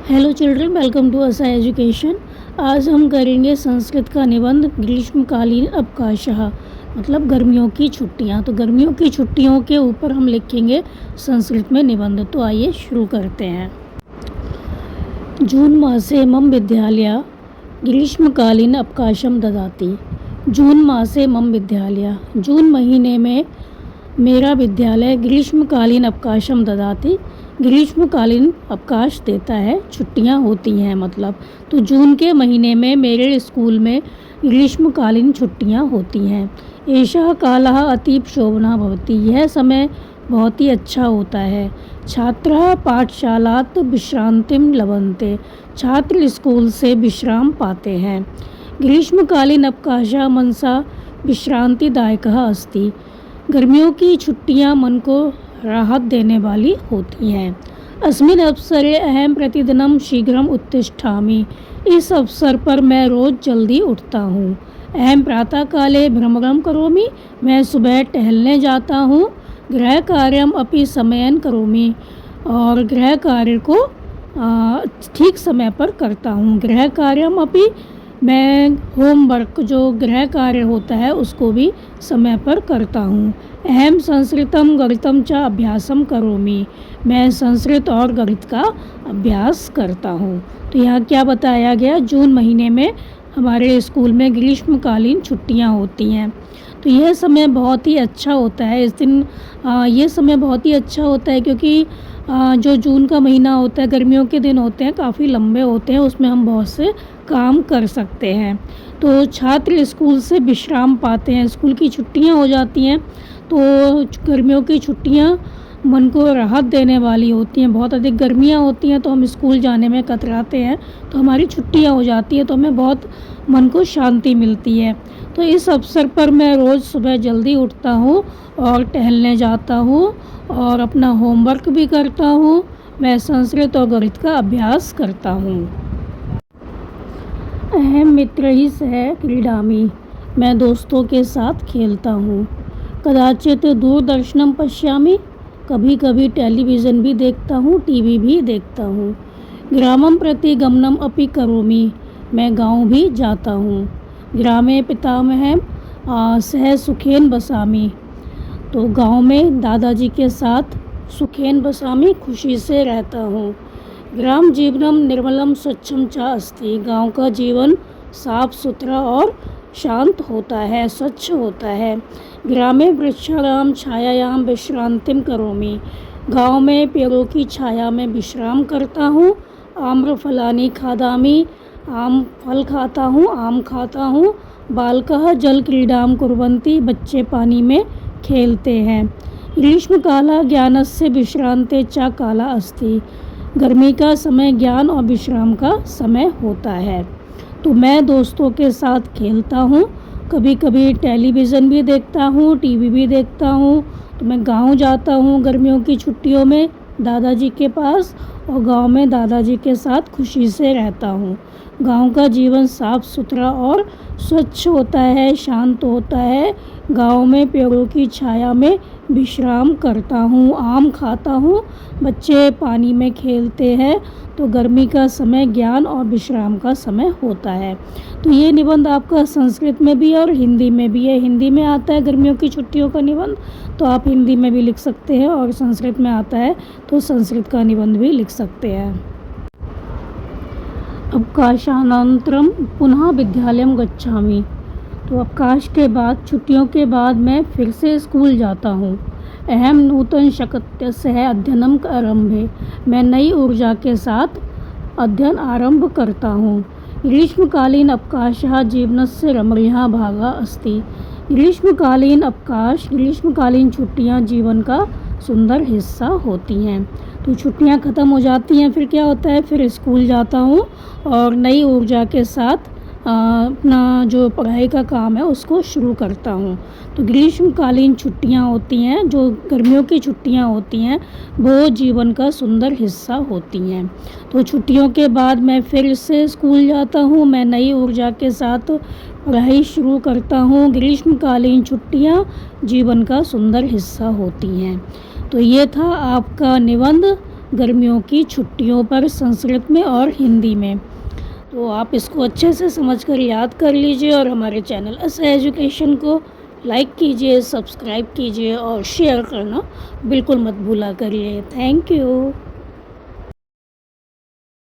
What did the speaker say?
Hello children, welcome to असा education. आज हम करेंगे संस्कृत का निबंध ग्रीष्मकालीन अवकाशः, मतलब गर्मियों की छुट्टियां। तो गर्मियों की छुट्टियों के ऊपर हम लिखेंगे संस्कृत में निबंध। तो आइए शुरू करते हैं। जून मासे मम विद्यालय ग्रीष्मकालीन अवकाशम ददाति। जून मासे मम विद्यालय, जून महीने में मेरा विद्यालय ग्रीष्मकालीन अवकाशम ददाति, ग्रीष्मकालीन अवकाश देता है, छुट्टियां होती हैं मतलब। तो जून के महीने में मेरे स्कूल में ग्रीष्मकालीन छुट्टियां होती हैं। एषः कालः अतीव शोभनः भवति, यह समय बहुत ही अच्छा होता है। छात्राः पाठशालात् विश्रांतिं लभन्ते, छात्र स्कूल से विश्राम पाते हैं। ग्रीष्मकालीन अवकाशः मनसा विश्रांतिदायकः अस्ति, गर्मियों की छुट्टियां मन को राहत देने वाली होती हैं। अस्मिन् अवसरे अहम प्रतिदिनं शीघ्रम उत्तिष्ठामि, इस अवसर पर मैं रोज़ जल्दी उठता हूँ। अहम प्रातः काले भ्रमणं करोमि, मैं सुबह टहलने जाता हूँ। गृह कार्यम अपि समयेन करोमि, और गृह कार्य को ठीक समय पर करता हूँ। गृह कार्यम अपि, मैं होमवर्क जो गृह कार्य होता है उसको भी समय पर करता हूँ। अहम संस्कृतम गणितम च अभ्यासम करोमि, मैं संस्कृत और गणित का अभ्यास करता हूँ। तो यहाँ क्या बताया गया, जून महीने में हमारे स्कूल में ग्रीष्मकालीन छुट्टियाँ होती हैं। तो यह समय बहुत ही अच्छा होता है। इस दिन ये समय बहुत ही अच्छा होता है क्योंकि जो जून का महीना होता है, गर्मियों के दिन होते हैं, काफ़ी लंबे होते हैं, उसमें हम बहुत से काम कर सकते हैं। तो छात्र स्कूल से विश्राम पाते हैं, स्कूल की छुट्टियां हो जाती हैं। तो गर्मियों की छुट्टियां मन को राहत देने वाली होती हैं। बहुत अधिक गर्मियां होती हैं तो हम स्कूल जाने में कतराते हैं, तो हमारी छुट्टियां हो जाती हैं तो हमें बहुत मन को शांति मिलती है। तो इस अवसर पर मैं रोज़ सुबह जल्दी उठता हूँ और टहलने जाता हूँ और अपना होमवर्क भी करता हूँ। मैं संस्कृत और गणित का अभ्यास करता हूँ। अहम मित्रैः सह क्रीडामि, मैं दोस्तों के साथ खेलता हूँ। कदाचित दूरदर्शनम पश्यामि, कभी कभी टेलीविज़न भी देखता हूँ, टीवी भी देखता हूँ। ग्रामं प्रति गमनम अपि करोमि, मैं गांव भी जाता हूँ। ग्रामे पितामहं सह सुखेन बसामि, तो गांव में दादाजी के साथ सुखेन बसामि, खुशी से रहता हूँ। ग्राम जीवनम निर्मलम स्वच्छम च अस्ति, गांव का जीवन साफ सुथरा और शांत होता है, स्वच्छ होता है। ग्रामे वृक्षाणां छायायां विश्रांतिम करोमि, गांव में पेड़ों की छाया में विश्राम करता हूँ। आम्रफलानि खादामि, आम फल खाता हूँ, आम खाता हूँ। बालकः जल क्रीडां कुर्वन्ति, बच्चे पानी में खेलते हैं। ग्रीष्मकालः ज्ञानस्य विश्रांते च कालः अस्ति, गर्मी का समय ज्ञान और विश्राम का समय होता है। तो मैं दोस्तों के साथ खेलता हूँ, कभी कभी टेलीविज़न भी देखता हूँ, टीवी भी देखता हूँ। तो मैं गांव जाता हूँ गर्मियों की छुट्टियों में दादाजी के पास, और गांव में दादाजी के साथ खुशी से रहता हूँ। गांव का जीवन साफ सुथरा और स्वच्छ होता है, शांत होता है। गांव में पेड़ों की छाया में विश्राम करता हूँ, आम खाता हूँ, बच्चे पानी में खेलते हैं। तो गर्मी का समय ज्ञान और विश्राम का समय होता है। तो ये निबंध आपका संस्कृत में भी और हिंदी में भी है। हिंदी में आता है गर्मियों की छुट्टियों का निबंध, तो आप हिंदी में भी लिख सकते हैं, और संस्कृत में आता है तो संस्कृत का निबंध भी लिख सकते हैं। अवकाशानंतरम पुनः विद्यालयम गच्छामि, तो अवकाश के बाद, छुट्टियों के बाद मैं फिर से स्कूल जाता हूँ। अहम नूतन शक्त्यस्य अध्ययनम आरंभे, मैं नई ऊर्जा के साथ अध्ययन आरंभ करता हूँ। ग्रीष्मकालीन अवकाशः जीवनस्य रमणीयः भागः अस्ति, ग्रीष्मकालीन अवकाश, ग्रीष्मकालीन छुट्टियाँ जीवन का सुंदर हिस्सा होती हैं। तो छुट्टियाँ ख़त्म हो जाती हैं, फिर क्या होता है, फिर स्कूल जाता हूँ और नई ऊर्जा के साथ अपना जो पढ़ाई का काम है उसको शुरू करता हूँ। तो ग्रीष्मकालीन छुट्टियाँ होती हैं, जो गर्मियों की छुट्टियाँ होती हैं, वो जीवन का सुंदर हिस्सा होती हैं। तो छुट्टियों के बाद मैं फिर से स्कूल जाता हूँ, मैं नई ऊर्जा के साथ पढ़ाई शुरू करता हूँ। ग्रीष्मकालीन छुट्टियाँ जीवन का सुंदर हिस्सा होती हैं। तो ये था आपका निबंध गर्मियों की छुट्टियों पर संस्कृत में और हिंदी में। तो आप इसको अच्छे से समझ कर याद कर लीजिए और हमारे चैनल ऐसा एजुकेशन को लाइक कीजिए, सब्सक्राइब कीजिए और शेयर करना बिल्कुल मत भूला करिए। Thank you.